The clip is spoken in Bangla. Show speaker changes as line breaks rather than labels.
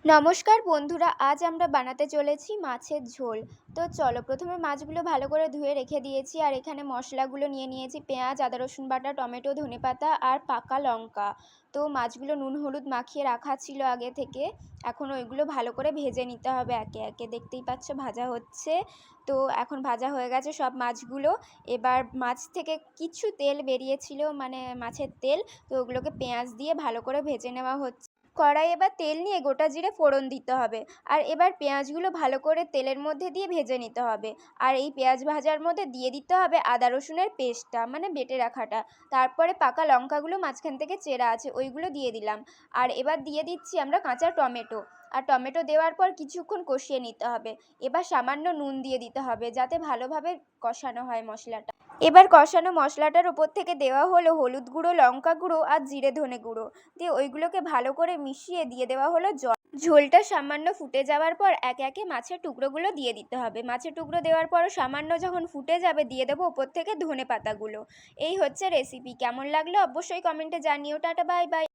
নমস্কার বন্ধুরা, আজ আমরা বানাতে চলেছি মাছের ঝোল। তো চলো, প্রথমে মাছগুলো ভালো করে ধুয়ে রেখে দিয়েছি। আর এখানে মশলাগুলো নিয়ে নিয়েছি: পেঁয়াজ, আদা রসুন বাটা, টমেটো, ধনেপাতা আর পাকা লঙ্কা। তো মাছগুলো নুন হলুদ মাখিয়ে রাখা ছিল আগে থেকে। এখন ওইগুলো ভালো করে ভেজে নিতে হবে একে একে। দেখতেই পাচ্ছ ভাজা হচ্ছে। তো এখন ভাজা হয়ে গেছে সব মাছগুলো। এবার মাছ থেকে কিছু তেল বেরিয়েছিল, মানে মাছের তেল। তো ওগুলোকে পেঁয়াজ দিয়ে ভালো করে ভেজে নেওয়া হচ্ছে। কড়াই এবার তেল নিয়ে গোটা জিরে ফোড়ন দিতে হবে। আর এবার পেঁয়াজগুলো ভালো করে তেলের মধ্যে দিয়ে ভেজে নিতে হবে। আর এই পেঁয়াজ ভাজার মধ্যে দিয়ে দিতে হবে আদা রসুনের পেস্টটা, মানে বেটে রাখাটা। তারপরে পাকা লঙ্কাগুলো মাঝখান থেকে চেরা আছে ওইগুলো দিয়ে দিলাম। আর এবার দিয়ে দিচ্ছি আমরা কাঁচা টমেটো। আর টমেটো দেওয়ার পর কিছুক্ষণ কষিয়ে নিতে হবে। এবার সামান্য নুন দিয়ে দিতে হবে যাতে ভালোভাবে কষানো হয় মশলাটা। এবার কষানো মশলাটার ওপর থেকে দেওয়া হলো হলুদ গুঁড়ো, লঙ্কা গুঁড়ো আর জিরে ধনে গুঁড়ো। দিয়ে ওইগুলোকে ভালো করে মিশিয়ে দিয়ে দেওয়া হলো জল। ঝোলটা সামান্য ফুটে যাওয়ার পর একে একে মাছের টুকরোগুলো দিয়ে দিতে হবে। মাছের টুকরো দেওয়ার পর সামান্য যখন ফুটে যাবে দিয়ে দেবো ওপর থেকে ধনে পাতাগুলো। এই হচ্ছে রেসিপি। কেমন লাগলো অবশ্যই কমেন্টে জানিও। Tata, bye bye.